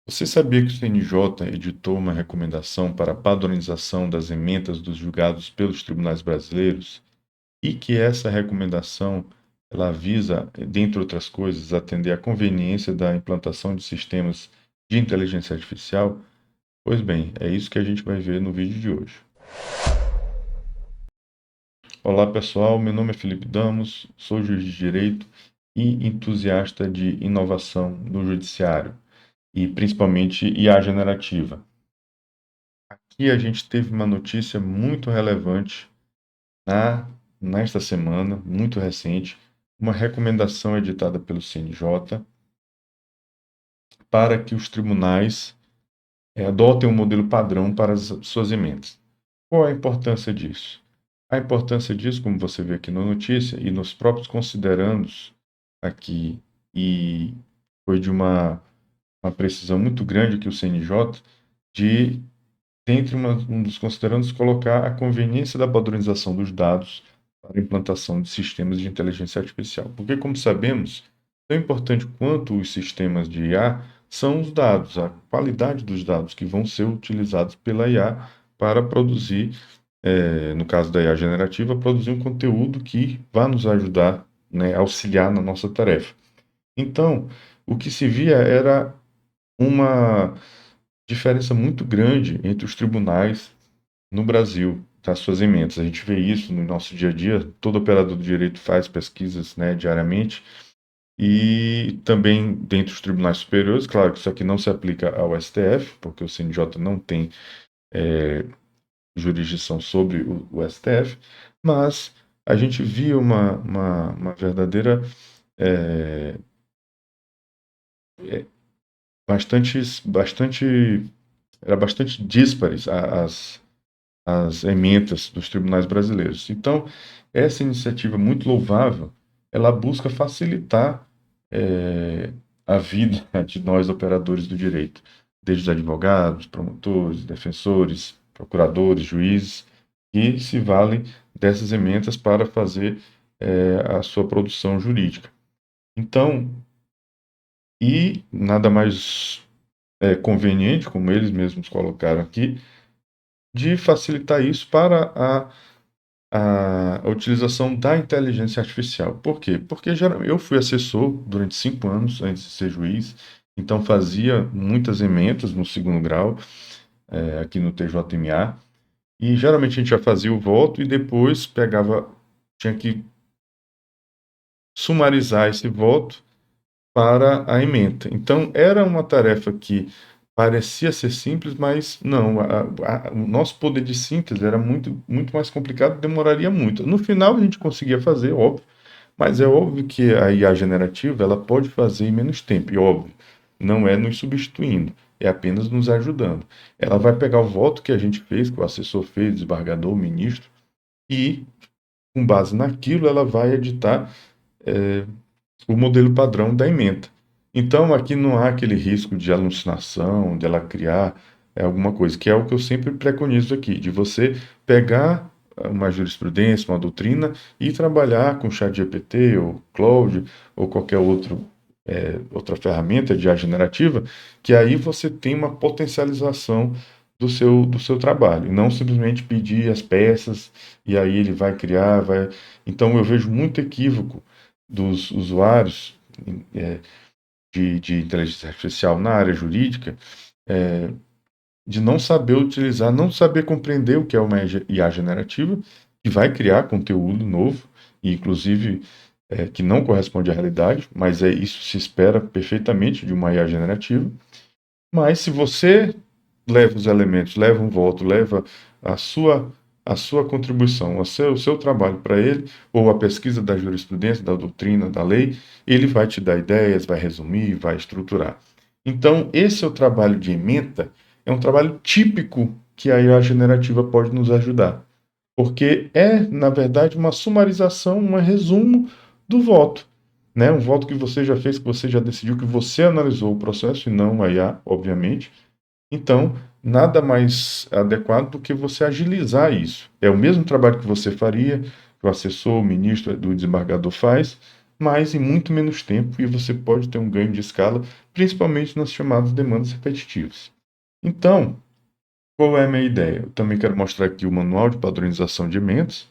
Você sabia que o CNJ editou uma recomendação para a padronização das ementas dos julgados pelos tribunais brasileiros e que essa recomendação ela visa, dentre outras coisas, atender à conveniência da implantação de sistemas de inteligência artificial? Pois bem, é isso que a gente vai ver no vídeo de hoje. Olá pessoal, meu nome é Felipe Damos, sou juiz de direito e entusiasta de inovação no judiciário e principalmente IA generativa. Aqui a gente teve uma notícia muito relevante na, nesta semana, muito recente, uma recomendação editada pelo CNJ para que os tribunais adotem um modelo padrão para as suas emendas. Qual a importância disso? A importância disso, como você vê aqui na notícia, e nos próprios considerandos aqui, e foi de uma precisão muito grande que o CNJ, de dentre um dos considerandos, colocar a conveniência da padronização dos dados para a implantação de sistemas de inteligência artificial. Porque, como sabemos, tão importante quanto os sistemas de IA são os dados, a qualidade dos dados que vão ser utilizados pela IA para produzir, no caso da IA generativa, produzir um conteúdo que vá nos ajudar, né, auxiliar na nossa tarefa. Então, o que se via era uma diferença muito grande entre os tribunais no Brasil, das suas emendas. A gente vê isso no nosso dia a dia, todo operador do direito faz pesquisas, né, diariamente, e também dentro dos tribunais superiores, claro que isso aqui não se aplica ao STF, porque o CNJ não tem jurisdição sobre o STF, mas a gente via uma verdadeira, é, era bastante díspares as ementas dos tribunais brasileiros. Então, essa iniciativa muito louvável, ela busca facilitar eh, a vida de nós operadores do direito, desde os advogados, promotores, defensores, procuradores, juízes, que se valem dessas ementas para fazer a sua produção jurídica. Então, e nada mais conveniente, como eles mesmos colocaram aqui, de facilitar isso para a utilização da inteligência artificial. Por quê? Porque eu fui assessor durante 5 anos antes de ser juiz, então fazia muitas ementas no segundo grau, aqui no TJMA, e geralmente a gente já fazia o voto e depois tinha que sumarizar esse voto para a ementa. Então, era uma tarefa que parecia ser simples, mas não, o nosso poder de síntese era muito, muito mais complicado, demoraria muito. No final, a gente conseguia fazer, óbvio, mas é óbvio que a IA generativa ela pode fazer em menos tempo, e óbvio, não é nos substituindo, é apenas nos ajudando. Ela vai pegar o voto que a gente fez, que o assessor fez, o desembargador, o ministro, e, com base naquilo, ela vai editar o modelo padrão da ementa. Então, aqui não há aquele risco de alucinação, de ela criar alguma coisa, que é o que eu sempre preconizo aqui, de você pegar uma jurisprudência, uma doutrina e trabalhar com ChatGPT ou Claude ou qualquer outra ferramenta de IA generativa, que aí você tem uma potencialização do seu trabalho, e não simplesmente pedir as peças e aí ele vai criar, vai. Então eu vejo muito equívoco dos usuários é, de inteligência artificial na área jurídica, de não saber utilizar, não saber compreender o que é uma IA generativa, que vai criar conteúdo novo, e inclusive que não corresponde à realidade, mas isso se espera perfeitamente de uma IA generativa. Mas se você leva os elementos, leva um voto, leva a sua, a sua contribuição, o seu trabalho para ele, ou a pesquisa da jurisprudência, da doutrina, da lei, ele vai te dar ideias, vai resumir, vai estruturar. Então, esse é o trabalho de ementa, é um trabalho típico que a IA generativa pode nos ajudar, porque é, na verdade, uma sumarização, um resumo do voto. Né? Um voto que você já fez, que você já decidiu, que você analisou o processo, e não a IA, obviamente. Então, nada mais adequado do que você agilizar isso. É o mesmo trabalho que você faria, que o assessor, o ministro do desembargador faz, mas em muito menos tempo, e você pode ter um ganho de escala, principalmente nas chamadas demandas repetitivas. Então, qual é a minha ideia? Eu também quero mostrar aqui o manual de padronização de emendas,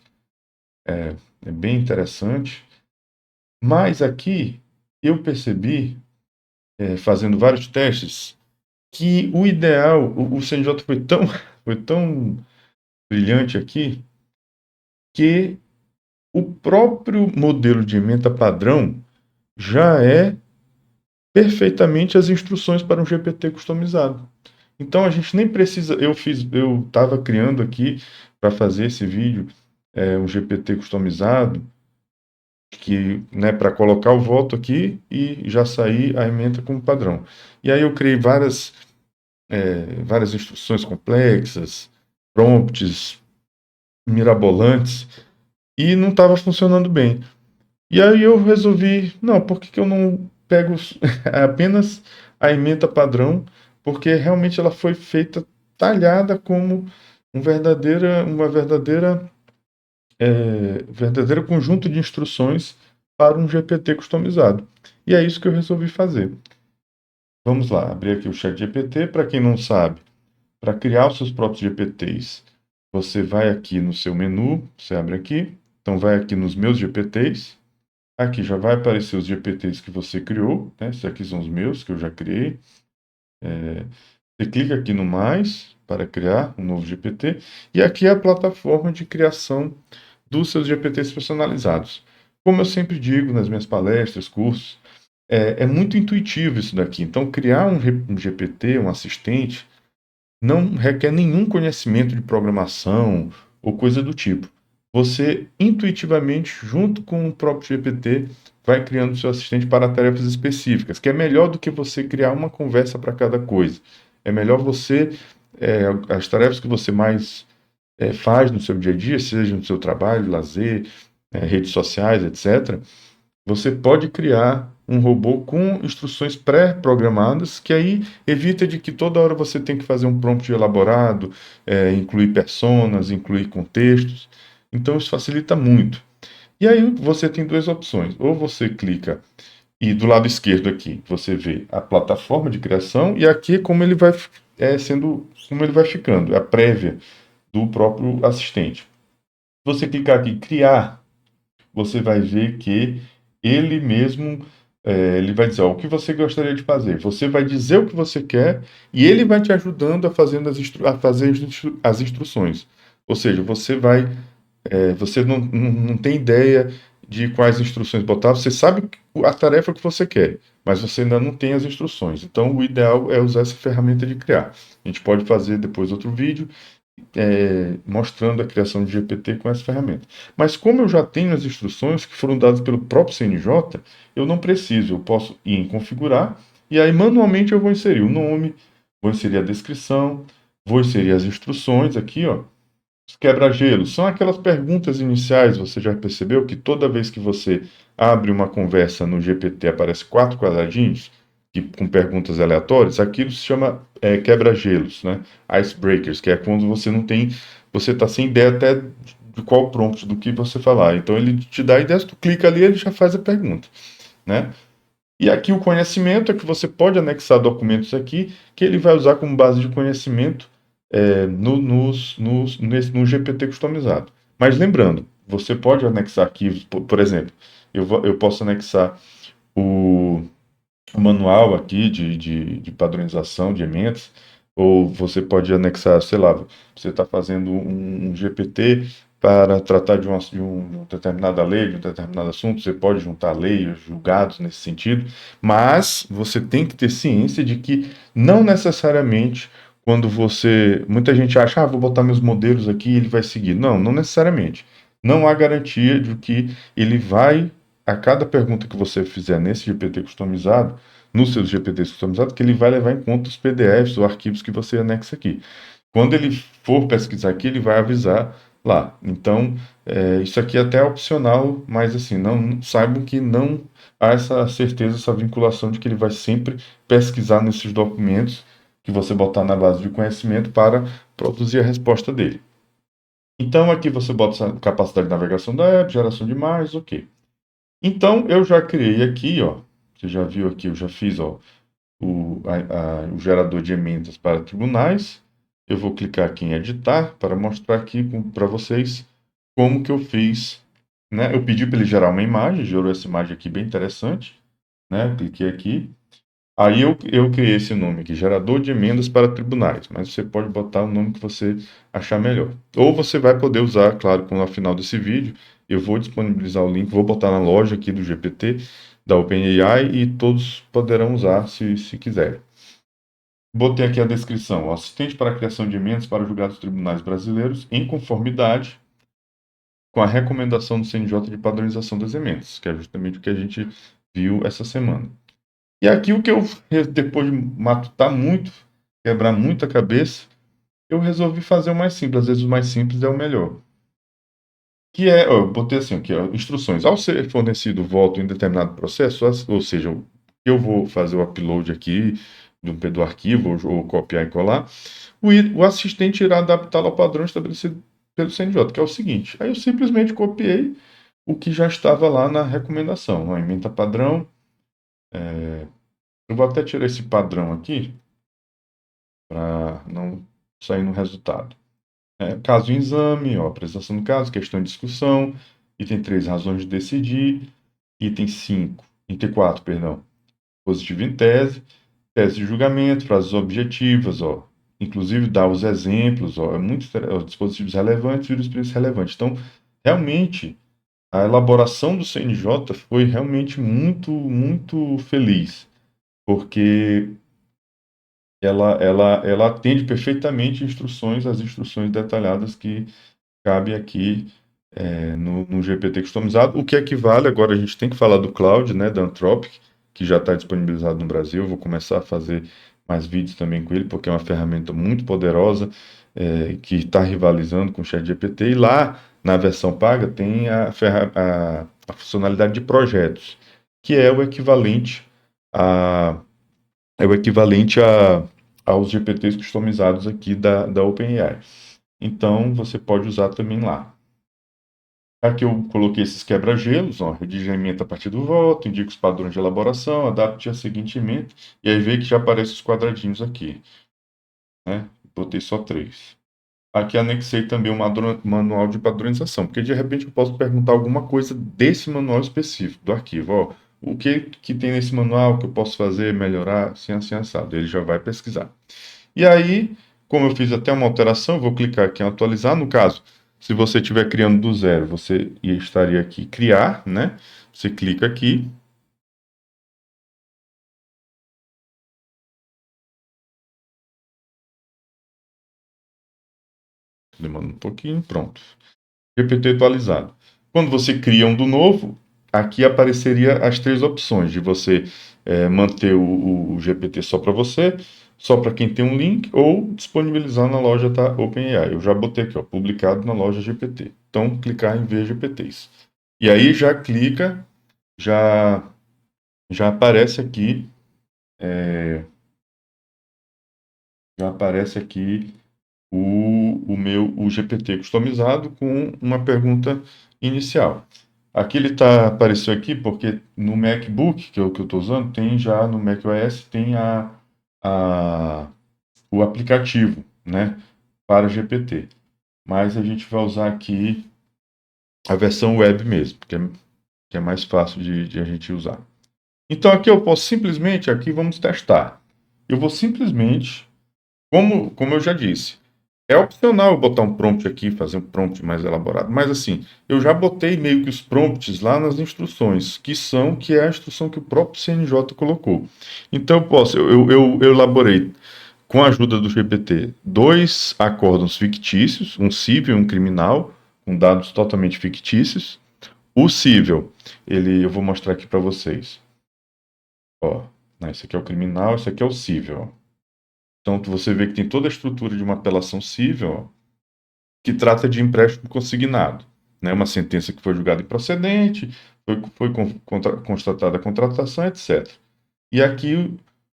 é bem interessante, mas aqui eu percebi, fazendo vários testes, que o ideal, o CNJ foi tão brilhante aqui, que o próprio modelo de ementa padrão já é perfeitamente as instruções para um GPT customizado. Então a gente nem precisa. Eu estava criando aqui para fazer esse vídeo um GPT customizado que, né, para colocar o voto aqui e já sair a ementa como padrão. E aí eu criei várias instruções complexas, prompts mirabolantes e não estava funcionando bem. E aí eu resolvi, não, por que que eu não pego apenas a ementa padrão? Porque realmente ela foi feita talhada como verdadeira conjunto de instruções para um GPT customizado. E é isso que eu resolvi fazer. Vamos lá, abrir aqui o chat GPT. Para quem não sabe, para criar os seus próprios GPTs, você vai aqui no seu menu, você abre aqui, então vai aqui nos meus GPTs. Aqui já vai aparecer os GPTs que você criou, né? Esses aqui são os meus que eu já criei. Você clica aqui no mais para criar um novo GPT e aqui é a plataforma de criação dos seus GPTs personalizados. Como eu sempre digo nas minhas palestras, cursos, é muito intuitivo isso daqui. Então, criar um GPT, um assistente, não requer nenhum conhecimento de programação ou coisa do tipo. Você intuitivamente, junto com o próprio GPT, vai criando seu assistente para tarefas específicas, que é melhor do que você criar uma conversa para cada coisa. É melhor as tarefas que você mais faz no seu dia a dia, seja no seu trabalho, lazer, redes sociais, etc. Você pode criar um robô com instruções pré-programadas, que aí evita de que toda hora você tem que fazer um prompt elaborado, incluir personas, incluir contextos. Então isso facilita muito. E aí você tem duas opções. Ou você clica e do lado esquerdo aqui você vê a plataforma de criação e aqui como ele vai como ele vai ficando, a prévia do próprio assistente. Se você clicar aqui em criar, você vai ver que ele mesmo ele vai dizer ó, o que você gostaria de fazer. Você vai dizer o que você quer e ele vai te ajudando a fazer as instruções. Ou seja, você não tem ideia de quais instruções botar, você sabe a tarefa que você quer, mas você ainda não tem as instruções. Então, o ideal é usar essa ferramenta de criar. A gente pode fazer depois outro vídeo mostrando a criação de GPT com essa ferramenta. Mas como eu já tenho as instruções que foram dadas pelo próprio CNJ, eu não preciso, eu posso ir em configurar e aí manualmente eu vou inserir o nome, vou inserir a descrição, vou inserir as instruções aqui, ó. Os quebra-gelos são aquelas perguntas iniciais, você já percebeu que toda vez que você abre uma conversa no GPT aparece 4 quadradinhos com perguntas aleatórias, aquilo se chama quebra-gelos, né? Icebreakers, que é quando você está sem ideia até de qual prompt do que você falar. Então ele te dá a ideia, se tu clica ali, ele já faz a pergunta, né? E aqui o conhecimento é que você pode anexar documentos aqui que ele vai usar como base de conhecimento no GPT customizado. Mas lembrando, você pode anexar arquivos, por exemplo, eu posso anexar o, o manual aqui de padronização de emendas, ou você pode anexar, sei lá, você está fazendo um GPT para tratar de uma determinada lei, de um determinado assunto, você pode juntar leis, julgados nesse sentido, mas você tem que ter ciência de que não necessariamente quando muita gente acha, vou botar meus modelos aqui e ele vai seguir. Não, não necessariamente. Não há garantia de que ele vai, a cada pergunta que você fizer nesse GPT customizado, nos seus GPTs customizados, que ele vai levar em conta os PDFs ou arquivos que você anexa aqui. Quando ele for pesquisar aqui, ele vai avisar lá. Então, isso aqui é até opcional, mas assim, não saibam que não há essa certeza, essa vinculação de que ele vai sempre pesquisar nesses documentos que você botar na base de conhecimento para produzir a resposta dele. Então, aqui você bota essa capacidade de navegação da app, geração de imagens, ok. Então, eu já criei aqui, ó, você já viu aqui, eu já fiz, ó, o gerador de emendas para tribunais. Eu vou clicar aqui em editar para mostrar aqui para vocês como que eu fiz, né? Eu pedi para ele gerar uma imagem, gerou essa imagem aqui bem interessante, né? Eu cliquei aqui. Aí eu criei esse nome aqui, gerador de emendas para tribunais, mas você pode botar o nome que você achar melhor. Ou você vai poder usar, claro, no final desse vídeo, eu vou disponibilizar o link, vou botar na loja aqui do GPT, da OpenAI, e todos poderão usar se quiserem. Botei aqui a descrição, assistente para a criação de emendas para julgados tribunais brasileiros em conformidade com a recomendação do CNJ de padronização das emendas, que é justamente o que a gente viu essa semana. E aqui o que eu, depois de matutar muito, quebrar muita cabeça, eu resolvi fazer o mais simples. Às vezes o mais simples é o melhor. Que é, ó, eu botei assim, aqui, ó, instruções. Ao ser fornecido voto em determinado processo, ou seja, eu vou fazer o upload aqui do arquivo, ou copiar e colar, o assistente irá adaptá-lo ao padrão estabelecido pelo CNJ, que é o seguinte. Aí eu simplesmente copiei o que já estava lá na recomendação, uma ementa padrão. Eu vou até tirar esse padrão aqui, para não sair no resultado. Caso em exame, ó, apresentação do caso, questão em discussão, item 3, razões de decidir, item 5, item 4, perdão, positivo em tese, tese de julgamento, frases objetivas, ó, inclusive dá os exemplos, ó, dispositivos relevantes e jurisprudência relevante. Então, realmente, a elaboração do CNJ foi realmente muito, muito feliz, porque ela atende perfeitamente as instruções detalhadas que cabe aqui no GPT customizado, o que equivale, agora a gente tem que falar do Cloud, né, da Anthropic, que já está disponibilizado no Brasil. Eu vou começar a fazer mais vídeos também com ele, porque é uma ferramenta muito poderosa, que está rivalizando com o ChatGPT, e lá na versão paga tem a funcionalidade de projetos, que é o equivalente a aos GPTs customizados aqui da OpenAI. Então, você pode usar também lá. Aqui eu coloquei esses quebra-gelos, ó, redige a ementa a partir do voto, indica os padrões de elaboração, adapte a seguinte ementa, e aí vê que já aparecem os quadradinhos aqui, né? Botei só 3. Aqui anexei também o manual de padronização, porque de repente eu posso perguntar alguma coisa desse manual específico, do arquivo, ó, o que tem nesse manual que eu posso fazer, melhorar, assim, assado. Ele já vai pesquisar. E aí, como eu fiz até uma alteração, eu vou clicar aqui em atualizar. No caso, se você estiver criando do zero, você estaria aqui criar, né? Você clica aqui. Demora um pouquinho, pronto. GPT atualizado. Quando você cria um do novo, aqui apareceria as 3 opções de você manter o GPT só para você, só para quem tem um link, ou disponibilizar na loja da OpenAI. Eu já botei aqui, ó, publicado na loja GPT. Então, clicar em ver GPTs. E aí já clica, já já aparece aqui, já aparece aqui o GPT customizado com uma pergunta inicial. Aqui ele apareceu aqui porque no MacBook, que é o que eu estou usando, tem já no macOS, tem a, o aplicativo, né, para GPT. Mas a gente vai usar aqui a versão web mesmo, que é mais fácil de a gente usar. Então aqui eu posso simplesmente, aqui vamos testar. Eu vou simplesmente, como eu já disse, é opcional eu botar um prompt aqui, fazer um prompt mais elaborado, mas assim, eu já botei meio que os prompts lá nas instruções, que é a instrução que o próprio CNJ colocou. Então eu elaborei, com a ajuda do GPT, 2 acórdãos fictícios, um civil e um criminal, com dados totalmente fictícios. O civil, eu vou mostrar aqui para vocês. Ó, né, esse aqui é o criminal, esse aqui é o civil. Ó. Então você vê que tem toda a estrutura de uma apelação civil, ó, que trata de empréstimo consignado. Né, uma sentença que foi julgada improcedente, foi constatada a contratação, etc. E aqui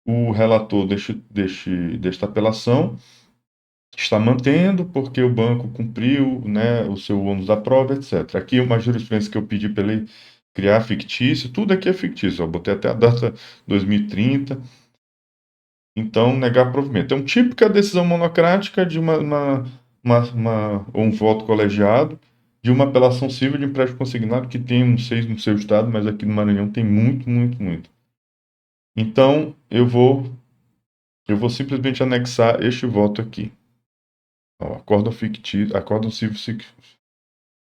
o relator desta apelação está mantendo porque o banco cumpriu, né, o seu ônus da prova, etc. Aqui uma jurisprudência que eu pedi para ele criar fictício, tudo aqui é fictício. Eu botei até a data 2030. Então, negar provimento. Então, típica decisão monocrática de um voto colegiado de uma apelação civil de empréstimo consignado que tem, não sei no seu estado, mas aqui no Maranhão tem muito, muito, muito. Então, eu vou simplesmente anexar este voto aqui. Ó, acórdão fictício, acórdão civil,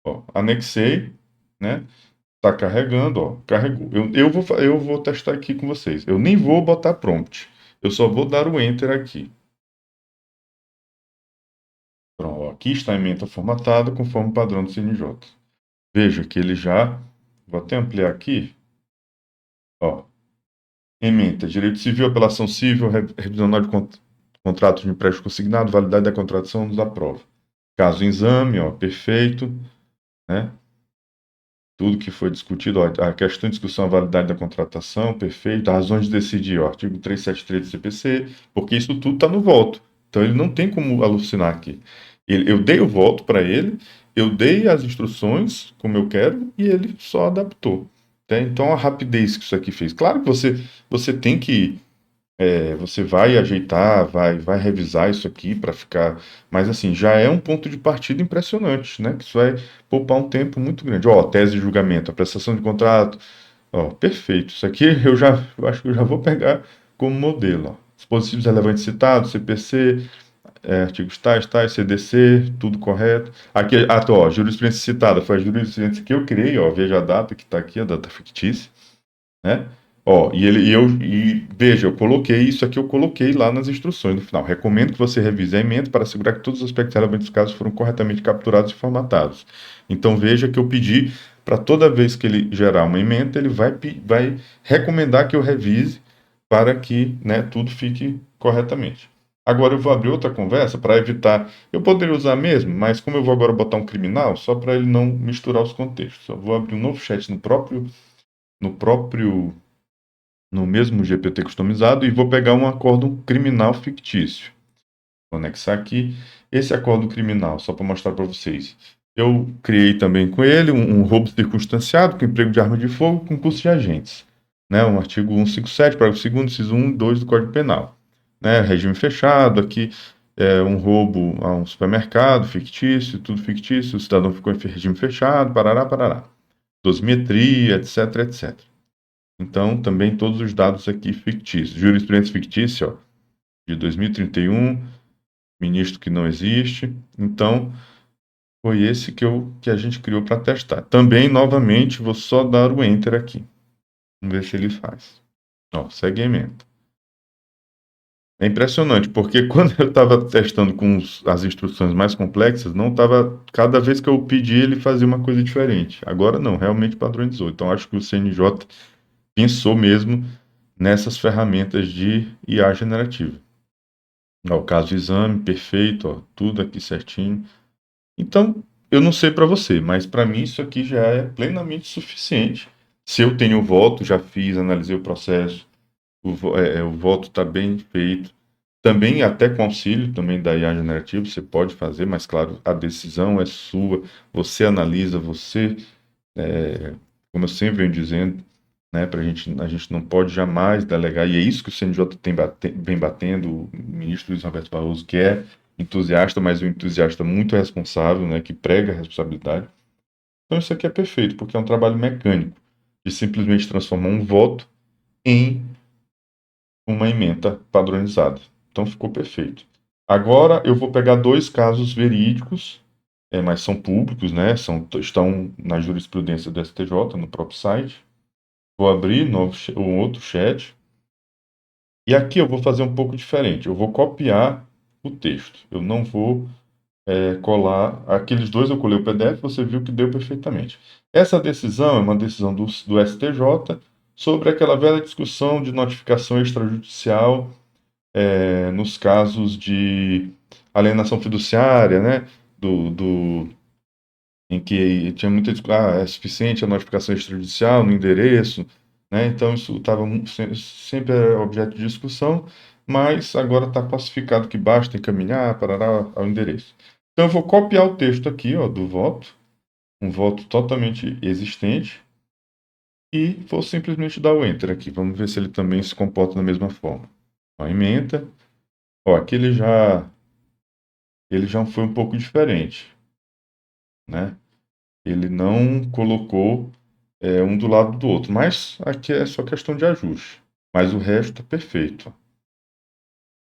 ó, anexei, né? Tá carregando, ó, carregou. Eu vou testar aqui com vocês. Eu nem vou botar prompt. Eu só vou dar o enter aqui. Pronto, ó, aqui está a ementa formatada conforme o padrão do CNJ. Veja que ele já, vou até ampliar aqui, ó, ementa, direito civil, apelação civil, revisional de contrato de empréstimo consignado, validade da contratação, nos aprova. Caso exame, ó, perfeito, né? Tudo que foi discutido, ó, a questão de discussão, a validade da contratação, perfeito, razões de decidir, ó, artigo 373 do CPC, porque isso tudo está no voto. Então ele não tem como alucinar aqui. Eu dei o voto para ele, eu dei as instruções como eu quero e ele só adaptou. Tá? Então a rapidez que isso aqui fez. Claro que você tem que você vai ajeitar, vai revisar isso aqui para ficar. Mas assim, já é um ponto de partida impressionante, né? Que isso vai poupar um tempo muito grande. Ó, tese de julgamento, a prestação de contrato. Ó, perfeito. Isso aqui eu acho que eu já vou pegar como modelo. Ó. Dispositivos relevantes citados, CPC, artigos tais, CDC, tudo correto. Aqui, ó, jurisprudência citada, foi a jurisprudência que eu criei, ó, veja a data que está aqui, a data fictícia, né? Ó, e veja, eu coloquei isso aqui, eu coloquei lá nas instruções no final. Recomendo que você revise a ementa para assegurar que todos os aspectos relevantes do caso foram corretamente capturados e formatados. Então veja que eu pedi para toda vez que ele gerar uma ementa, ele vai recomendar que eu revise para que, né, tudo fique corretamente. Agora eu vou abrir outra conversa para evitar. Eu poderia usar mesmo, mas como eu vou agora botar um criminal, só para ele não misturar os contextos. Eu vou abrir um novo chat no próprio no mesmo GPT customizado e vou pegar um acórdão criminal fictício. Vou anexar aqui esse acórdão criminal, só para mostrar para vocês. Eu criei também com ele um roubo circunstanciado com emprego de arma de fogo com curso de agentes. Né, um artigo 157, parágrafo 2º, inciso 1 e 2 do Código Penal. Né, regime fechado, aqui um roubo a um supermercado fictício, tudo fictício, o cidadão ficou em regime fechado, parará. Dosimetria, etc, etc. Então, também todos os dados aqui fictícios. Jurisprudência fictícia, ó, de 2031, ministro que não existe. Então, foi esse que a gente criou para testar. Também, novamente, vou só dar o Enter aqui. Vamos ver se ele faz. Ó, segmento. É impressionante, porque quando eu estava testando com as instruções mais complexas, não estava. Cada vez que eu pedi, ele fazia uma coisa diferente. Agora não, realmente padronizou. Então, acho que o CNJ pensou mesmo nessas ferramentas de IA generativa. Ó, o caso do exame, perfeito, ó, tudo aqui certinho. Então, eu não sei para você, mas para mim isso aqui já é plenamente suficiente. Se eu tenho o voto, já fiz, analisei o processo, o voto está bem feito. Também, até com auxílio também da IA generativa, você pode fazer, mas claro, a decisão é sua, você analisa, como eu sempre venho dizendo, né, a gente não pode jamais delegar, e é isso que o CNJ vem batendo, o ministro Luiz Roberto Barroso, que é entusiasta, mas um entusiasta muito responsável, né, que prega a responsabilidade. Então isso aqui é perfeito, porque é um trabalho mecânico, de simplesmente transformar um voto em uma ementa padronizada. Então ficou perfeito. Agora eu vou pegar dois casos verídicos, mas são públicos, né, estão na jurisprudência do STJ, no próprio site. Vou abrir um outro chat. E aqui eu vou fazer um pouco diferente. Eu vou copiar o texto. Eu não vou colar. Aqueles dois eu colei o PDF, você viu que deu perfeitamente. Essa decisão é uma decisão do STJ sobre aquela velha discussão de notificação extrajudicial nos casos de alienação fiduciária, né? Em que tinha muita discussão, é suficiente a notificação extrajudicial no endereço, né? Então isso estava sempre era objeto de discussão, mas agora está pacificado que basta encaminhar ao endereço. Então eu vou copiar o texto aqui, ó, do voto, um voto totalmente existente, e vou simplesmente dar o Enter aqui. Vamos ver se ele também se comporta da mesma forma. Ó, ementa. Ó, aqui ele já foi um pouco diferente, né? Ele não colocou um do lado do outro, mas aqui é só questão de ajuste. Mas o resto é perfeito.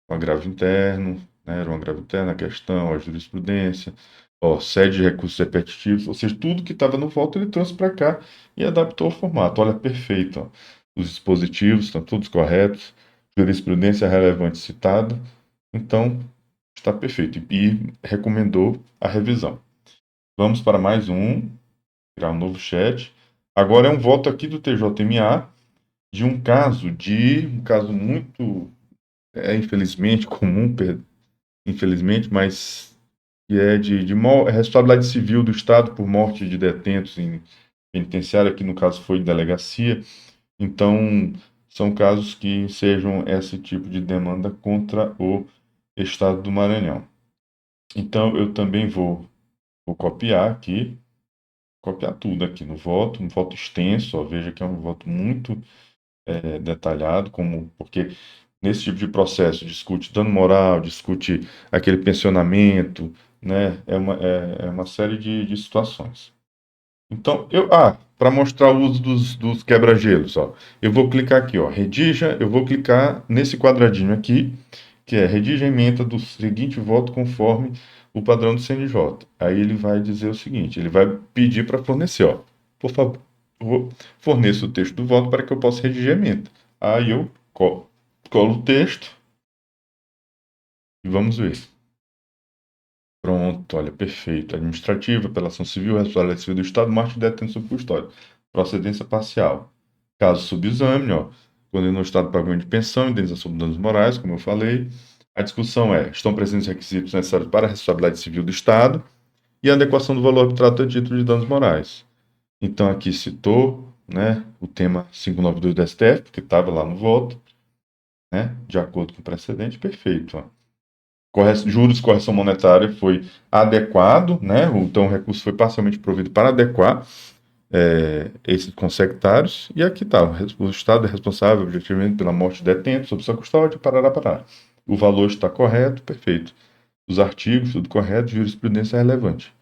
O agravo interno, né? Era um agravo interno, a questão, a jurisprudência, ó, sede de recursos repetitivos, ou seja, tudo que estava no voto ele trouxe para cá e adaptou ao formato. Olha, perfeito. Ó. Os dispositivos estão todos corretos, jurisprudência relevante citada, então está perfeito. E recomendou a revisão. Vamos para mais um, criar um novo chat. Agora é um voto aqui do TJMA de um caso muito, infelizmente, comum, infelizmente, mas que é de responsabilidade civil do Estado por morte de detentos em penitenciária, que no caso foi em delegacia. Então, são casos que sejam esse tipo de demanda contra o Estado do Maranhão. Então, eu também vou copiar aqui, copiar tudo aqui no voto, um voto extenso, ó, veja que é um voto muito detalhado, porque nesse tipo de processo discute dano moral, discute aquele pensionamento, né? É uma série de situações. Então, para mostrar o uso dos quebra-gelos, ó, eu vou clicar aqui, ó, redija, eu vou clicar nesse quadradinho aqui, que é redija a ementa do seguinte voto conforme o padrão do CNJ. Aí ele vai dizer o seguinte, ele vai pedir para fornecer, ó, por favor, forneça o texto do voto para que eu possa redigir a ementa. Aí eu colo o texto e vamos ver. Pronto, olha, perfeito. Administrativa, apelação civil, responsabilidade civil do Estado, morte de detento sob custódia. Procedência parcial. Caso subexame, ó, quando no Estado pagamento de pensão, indenização por danos morais, como eu falei. A discussão é, estão presentes os requisitos necessários para a responsabilidade civil do Estado e a adequação do valor arbitrado a título de danos morais. Então, aqui citou, né, o tema 592 do STF, porque estava lá no voto, né, de acordo com o precedente, perfeito, ó. Juros de correção monetária foi adequado, né? Então o recurso foi parcialmente provido para adequar esses consectários, e aqui está, o Estado é responsável objetivamente pela morte de detento, sob sua custódia, parará. O valor está correto, perfeito. Os artigos, tudo correto, jurisprudência relevante.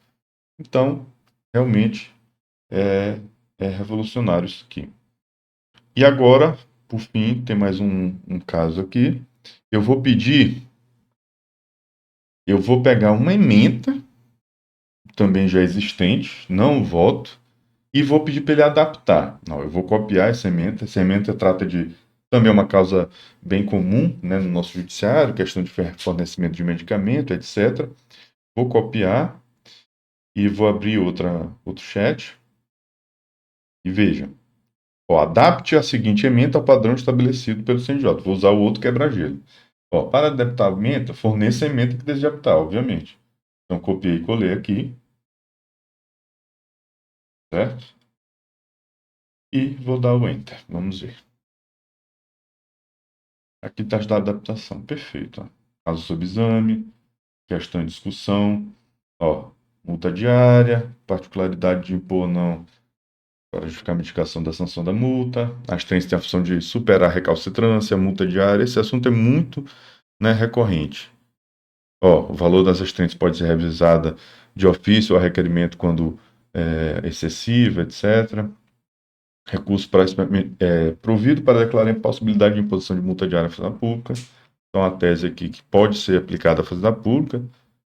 Então, realmente, é revolucionário isso aqui. E agora, por fim, tem mais um caso aqui. Eu vou pegar uma ementa também já existente, não voto, e vou pedir para ele adaptar. Não, eu vou copiar essa ementa. Essa ementa trata de também uma causa bem comum, né, no nosso judiciário, questão de fornecimento de medicamento, etc. Vou copiar e vou abrir outro chat e veja. Ó, adapte a seguinte ementa ao padrão estabelecido pelo CNJ. Vou usar o outro quebra-gelo. Ó, para adaptar a ementa, forneça a ementa que deseja adaptar, obviamente. Então, copiei e colei aqui, certo? E vou dar o Enter. Vamos ver. Aqui está a adaptação. Perfeito. Ó. Caso sob exame, questão em discussão. Ó, multa diária, particularidade de impor ou não para justificar a mitigação da sanção da multa. As trens têm a função de superar a recalcitrância, multa diária. Esse assunto é muito, né, recorrente. Ó, o valor das assistentes pode ser revisada de ofício ou a requerimento quando é excessiva, etc. Recurso provido para declarar a impossibilidade de imposição de multa diária à Fazenda Pública. Então, a tese aqui que pode ser aplicada à Fazenda Pública.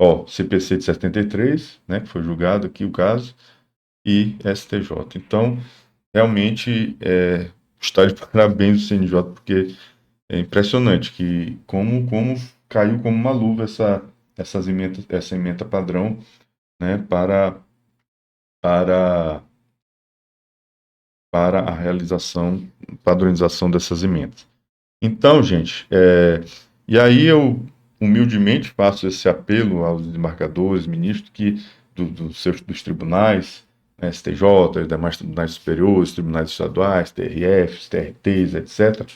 Ó, CPC de 73, né, que foi julgado aqui o caso, e STJ. Então, realmente, está de parabéns o CNJ, porque é impressionante que como caiu como uma luva essa ementa padrão, né, para, para a padronização dessas emendas. Então, gente, e aí eu humildemente faço esse apelo aos desembargadores, ministros dos tribunais, né, STJ, demais tribunais superiores, tribunais estaduais, TRFs, TRTs, etc.,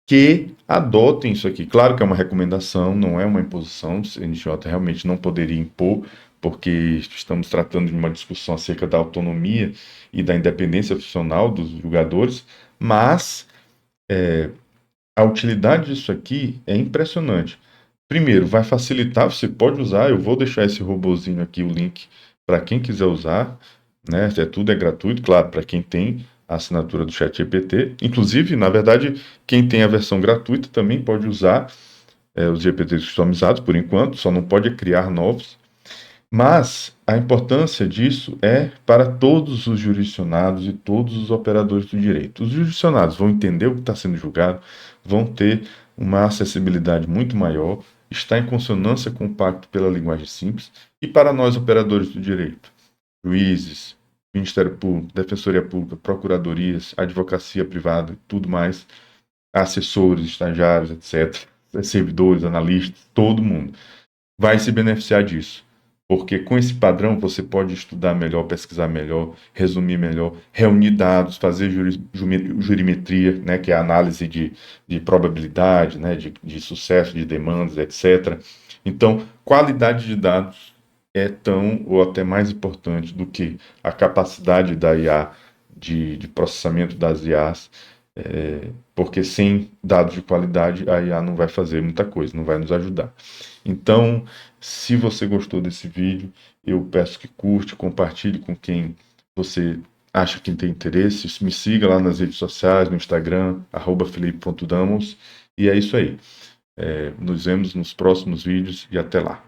que adotem isso aqui. Claro que é uma recomendação, não é uma imposição, o CNJ realmente não poderia impor, porque estamos tratando de uma discussão acerca da autonomia e da independência funcional dos julgadores, mas a utilidade disso aqui é impressionante. Primeiro, vai facilitar, você pode usar, eu vou deixar esse robozinho aqui, o link, para quem quiser usar, né? Tudo é gratuito, claro, para quem tem a assinatura do ChatGPT. Inclusive, na verdade, quem tem a versão gratuita também pode usar os GPTs customizados por enquanto, só não pode criar novos. Mas a importância disso é para todos os jurisdicionados e todos os operadores do direito. Os jurisdicionados vão entender o que está sendo julgado, vão ter uma acessibilidade muito maior, está em consonância com o Pacto pela Linguagem Simples, e para nós, operadores do direito, juízes, Ministério Público, Defensoria Pública, Procuradorias, Advocacia Privada e tudo mais, assessores, estagiários, etc., servidores, analistas, todo mundo vai se beneficiar disso. Porque com esse padrão você pode estudar melhor, pesquisar melhor, resumir melhor, reunir dados, fazer jurimetria, né, que é a análise de probabilidade, né, de sucesso de demandas, etc. Então, qualidade de dados é tão ou até mais importante do que a capacidade da IA de processamento das IAs, porque sem dados de qualidade a IA não vai fazer muita coisa, não vai nos ajudar. Então, se você gostou desse vídeo, eu peço que curte, compartilhe com quem você acha que tem interesse, me siga lá nas redes sociais, no Instagram, @felipe.damos, e é isso aí. Nos vemos nos próximos vídeos e até lá.